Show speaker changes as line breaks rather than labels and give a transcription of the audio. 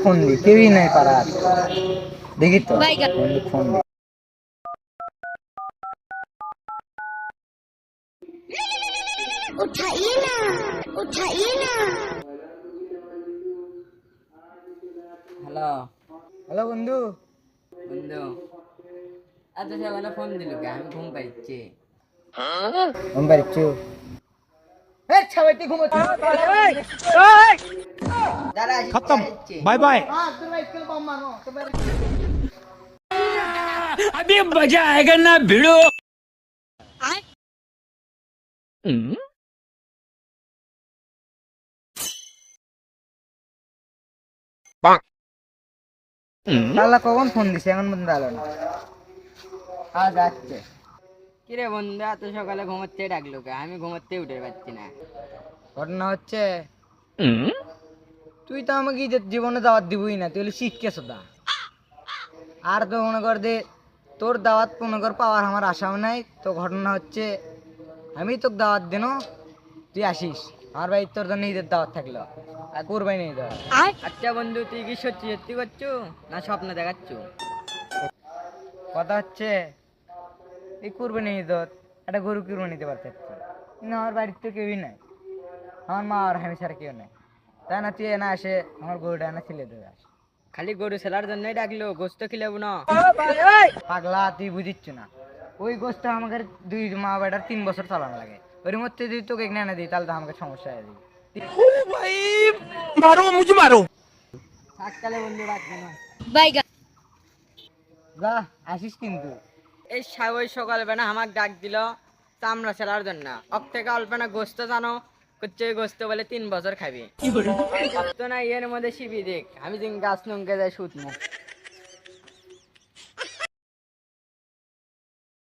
Phone দি কেউই নাই পাড়ার, দেখি তো ফোন দি।
उठाइए ना उठाइए ना।
হ্যালো
হ্যালো বন্ধু।
বন্ধু, এত সকালে ফোন দিল কে? আমি ঘুম পাইছি।
ঘুম পাচ্ছু? সবাই তুই ঘুমোচ্ছিস?
खत्म। Bye bye. अभी मजा आएगा ना भिड़ो।
শালা কখন ফোন দিছে এখন বন্ধু আলো না। আজ আসছে।
কিরে বন্ধু, এত সকালে ঘুমাতে ডাকলো কে? আমি ঘুমাতে উঠে পাচ্ছি না।
ঘটনা হচ্ছে তুই তো আমাকে জীবনে দাওয়াত দিবই না, তুই হলে শিখকে সদা। আর তো মনে কর যে তোর দাওয়াত মনে কর পাওয়ার আমার আশাও নাই। তো ঘটনা হচ্ছে আমি তোকে দাওয়াত দেন, তুই আসিস আমার বাড়ির, তোর জন্য ঈদের দাওয়াত থাকলো আর করবাই নেই দাওয়াত।
আচ্ছা বন্ধু, তুই কি সত্যি সত্যি করছো না স্বপ্ন দেখাচ্ছ?
কথা হচ্ছে এই কুরবানি ঈদত একটা গরু কুরবানি দিতে পারতে, কিন্তু আমার বাড়ির তো কেউই নাই, আমার মা আর আমি ছাড়া কেউ নাই। তাই না তুই এনে আসে আমার গরুটা এনে ছিলে দেবে আস।
খালি গরু ছেলার জন্যই ডাকলো, গোস্ত খিলাবো না?
পাগলা তুই বুঝিচ্ছ না, ওই গোষ্ঠ আমাকে দুই মা বেটার 3 বছর চালানো লাগে। ওর মধ্যে যদি তোকে এখানে এনে দিই তাহলে তো আমাকে সমস্যা হয়ে যাবে।
भाई मारो मुझे मारो।
থাকলে বন্ধু রাখবো না।
যা আসিস কিন্তু।
এই ওই সকালবেলা আমাকে ডাক দিল চামড়া ছেলার জন্য। অক থেকে অল্পনা গোস্ত জানো করছে, ওই গোস্ত বলে 3 বছর খাবি। তো না এর মধ্যে শিবি দেখ, আমি দিন গাছ নঙ্কে যাই শুতমু।